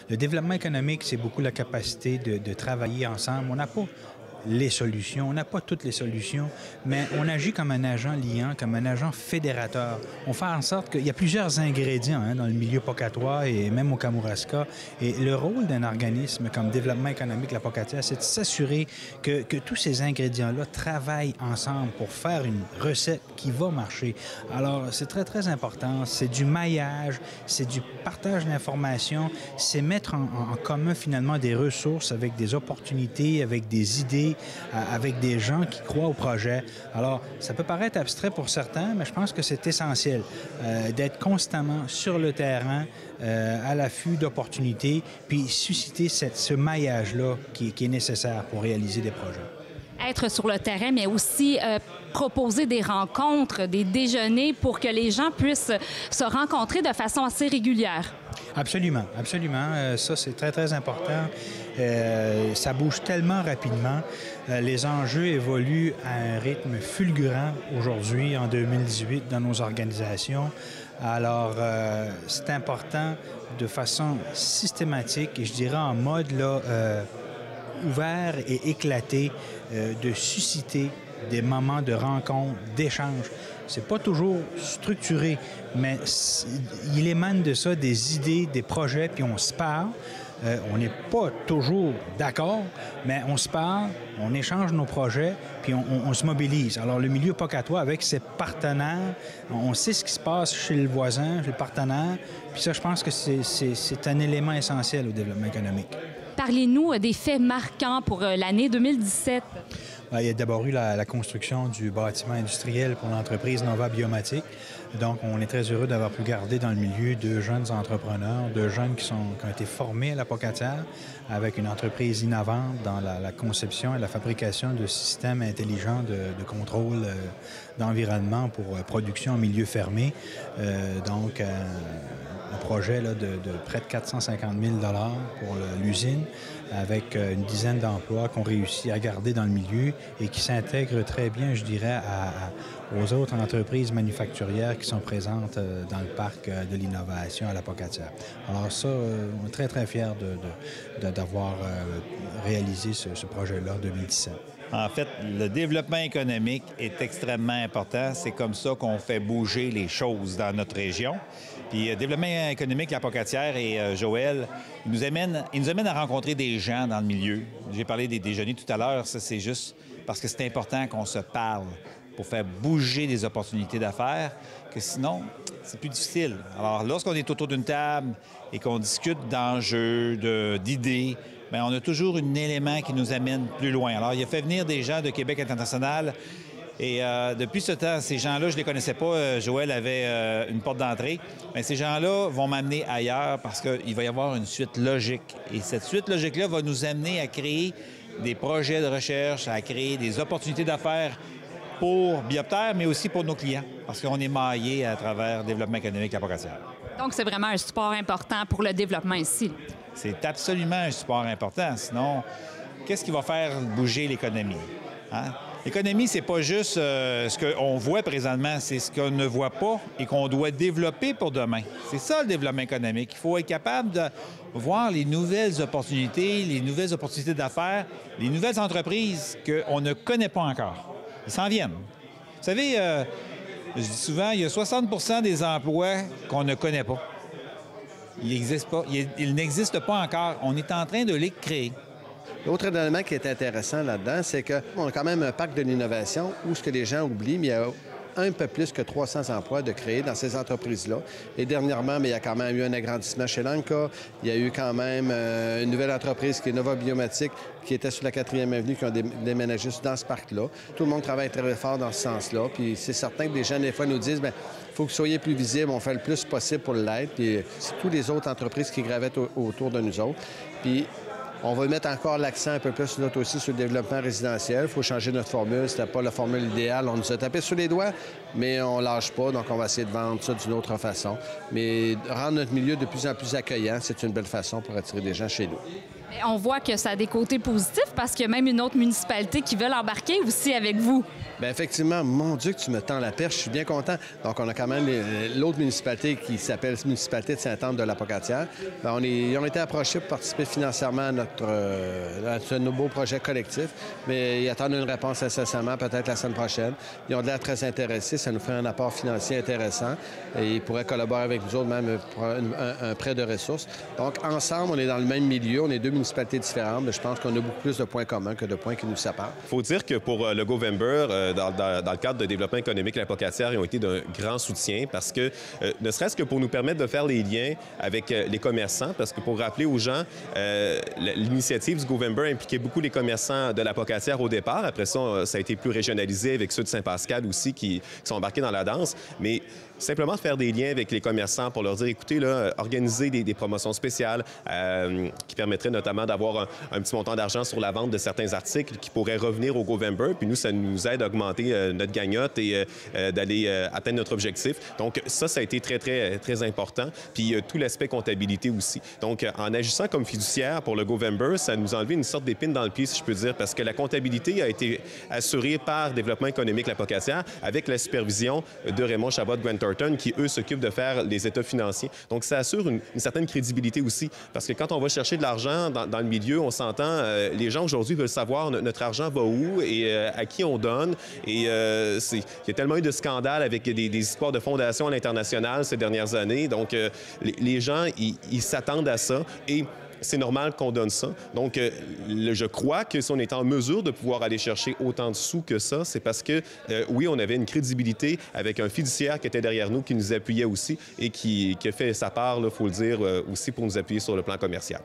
Le développement économique, c'est beaucoup la capacité de travailler ensemble. On n'a pas les solutions. On n'a pas toutes les solutions, mais on agit comme un agent liant, comme un agent fédérateur. On fait en sorte qu'il y a plusieurs ingrédients dans le milieu pocatois et même au Kamouraska. Et le rôle d'un organisme comme Développement économique La Pocatière, c'est de s'assurer que tous ces ingrédients-là travaillent ensemble pour faire une recette qui va marcher. Alors, c'est très, très important. C'est du maillage, c'est du partage d'informations, c'est mettre en commun finalement des ressources avec des opportunités, avec des idées, avec des gens qui croient au projet. Alors, ça peut paraître abstrait pour certains, mais je pense que c'est essentiel d'être constamment sur le terrain, à l'affût d'opportunités, puis susciter ce maillage-là qui est nécessaire pour réaliser des projets. Être sur le terrain, mais aussi proposer des rencontres, des déjeuners pour que les gens puissent se rencontrer de façon assez régulière. Absolument, absolument. Ça, c'est très, très important. Ça bouge tellement rapidement. Les enjeux évoluent à un rythme fulgurant aujourd'hui, en 2018, dans nos organisations. Alors, c'est important de façon systématique, et je dirais en mode là, ouvert et éclaté, de susciter des moments de rencontre, d'échange. C'est pas toujours structuré, mais il émane de ça des idées, des projets, puis on se parle. On n'est pas toujours d'accord, mais on se parle, on échange nos projets, puis on se mobilise. Alors, le milieu pocatois, avec ses partenaires, on sait ce qui se passe chez le voisin, chez le partenaire, puis ça, je pense que c'est un élément essentiel au développement économique. Parlez-nous des faits marquants pour l'année 2017. Il y a d'abord eu la construction du bâtiment industriel pour l'entreprise Nova Biomatique. Donc, on est très heureux d'avoir pu garder dans le milieu deux jeunes entrepreneurs, deux jeunes qui ont été formés à la Pocatière avec une entreprise innovante dans la conception et la fabrication de systèmes intelligents de contrôle d'environnement pour production en milieu fermé. Donc, un projet là, de près de 450 000 $ pour l'usine, avec une dizaine d'emplois qu'on réussit à garder dans le milieu et qui s'intègrent très bien, je dirais, aux autres entreprises manufacturières qui sont présentes dans le parc de l'innovation à la Pocatière. Alors ça, on est très, très fiers d'avoir réalisé ce projet-là en 2017. En fait, le développement économique est extrêmement important. C'est comme ça qu'on fait bouger les choses dans notre région. Puis, développement économique, la Pocatière et Joël, ils nous amènent à rencontrer des gens dans le milieu. J'ai parlé des déjeuners tout à l'heure. Ça, c'est juste parce que c'est important qu'on se parle pour faire bouger des opportunités d'affaires, que sinon, c'est plus difficile. Alors, lorsqu'on est autour d'une table et qu'on discute d'enjeux, d'idées, bien, on a toujours un élément qui nous amène plus loin. Alors, il a fait venir des gens de Québec international. Et depuis ce temps, ces gens-là, je ne les connaissais pas. Joël avait une porte d'entrée. Mais ces gens-là vont m'amener ailleurs parce qu'il va y avoir une suite logique. Et cette suite logique-là va nous amener à créer des projets de recherche, à créer des opportunités d'affaires pour Bioptère, mais aussi pour nos clients, parce qu'on est maillé à travers le développement économique La Pocatière. Donc, c'est vraiment un support important pour le développement ici. C'est absolument un support important. Sinon, qu'est-ce qui va faire bouger l'économie? Hein? L'économie, c'est pas juste ce qu'on voit présentement, c'est ce qu'on ne voit pas et qu'on doit développer pour demain. C'est ça, le développement économique. Il faut être capable de voir les nouvelles opportunités d'affaires, les nouvelles entreprises qu'on ne connaît pas encore. Ils s'en viennent. Vous savez, je dis souvent, il y a 60 des emplois qu'on ne connaît pas. Ils n'existent pas encore. On est en train de les créer. L'autre élément qui est intéressant là-dedans, c'est qu'on a quand même un parc de l'innovation où ce que les gens oublient, mais il y a un peu plus que 300 emplois de créer dans ces entreprises-là. Et dernièrement, il y a quand même eu un agrandissement chez Lanka. Il y a eu quand même une nouvelle entreprise qui est Nova Biomatique, qui était sur la 4e avenue, qui ont déménagé dans ce parc-là. Tout le monde travaille très fort dans ce sens-là. Puis c'est certain que les gens, des fois, nous disent, bien, il faut que vous soyez plus visible, on fait le plus possible pour l'être. Puis c'est toutes les autres entreprises qui gravitent autour de nous autres. Puis On va mettre encore l'accent un peu plus, notre aussi, sur le développement résidentiel. Il faut changer notre formule. C'était pas la formule idéale. On nous a tapé sur les doigts, mais on lâche pas. Donc, on va essayer de vendre ça d'une autre façon. Mais rendre notre milieu de plus en plus accueillant, c'est une belle façon pour attirer des gens chez nous. Mais on voit que ça a des côtés positifs parce qu'il y a même une autre municipalité qui veut embarquer aussi avec vous. Bien, effectivement, mon Dieu, que tu me tends la perche. Je suis bien content. Donc, on a quand même l'autre municipalité qui s'appelle Municipalité de Sainte-Anne-de-la-Pocatière. Bien, ils ont été approchés pour participer financièrement à ce nouveau projet collectif, mais ils attendent une réponse incessamment, peut-être la semaine prochaine. Ils ont l'air très intéressés. Ça nous fait un apport financier intéressant et ils pourraient collaborer avec nous autres, même pour un prêt de ressources. Donc, ensemble, on est dans le même milieu. On est deux municipalités différentes, mais je pense qu'on a beaucoup plus de points communs que de points qui nous séparent. Il faut dire que pour le Govember, dans le cadre de développement économique, la Pocatière, ils ont été d'un grand soutien parce que, ne serait-ce que pour nous permettre de faire les liens avec les commerçants, parce que pour rappeler aux gens, l'initiative du Govember impliquait beaucoup les commerçants de la Pocatière au départ. Après ça, ça a été plus régionalisé avec ceux de Saint-Pascal aussi qui sont embarqués dans la danse. Mais simplement faire des liens avec les commerçants pour leur dire, écoutez, là, organiser des promotions spéciales qui permettraient notamment d'avoir un petit montant d'argent sur la vente de certains articles qui pourraient revenir au Govember. Puis nous, ça nous aide à augmenter notre gagnotte et d'aller atteindre notre objectif. Donc ça a été très, très, très important. Puis tout l'aspect comptabilité aussi. Donc en agissant comme fiduciaire pour le Govember, ça nous a enlevé une sorte d'épine dans le pied, si je peux dire, parce que la comptabilité a été assurée par Développement économique La Pocatière avec la supervision de Raymond Chabot-Grant Thornton qui, eux, s'occupent de faire les états financiers. Donc, ça assure une certaine crédibilité aussi. Parce que quand on va chercher de l'argent dans le milieu, on s'entend, les gens aujourd'hui veulent savoir notre argent va où et à qui on donne. Et il y a tellement eu de scandales avec des histoires de fondations à l'international ces dernières années. Donc, les gens, ils s'attendent à ça. Et c'est normal qu'on donne ça. Donc, je crois que si on est en mesure de pouvoir aller chercher autant de sous que ça, c'est parce que, oui, on avait une crédibilité avec un fiduciaire qui était derrière nous, qui nous appuyait aussi et qui a fait sa part, il faut le dire, aussi pour nous appuyer sur le plan commercial.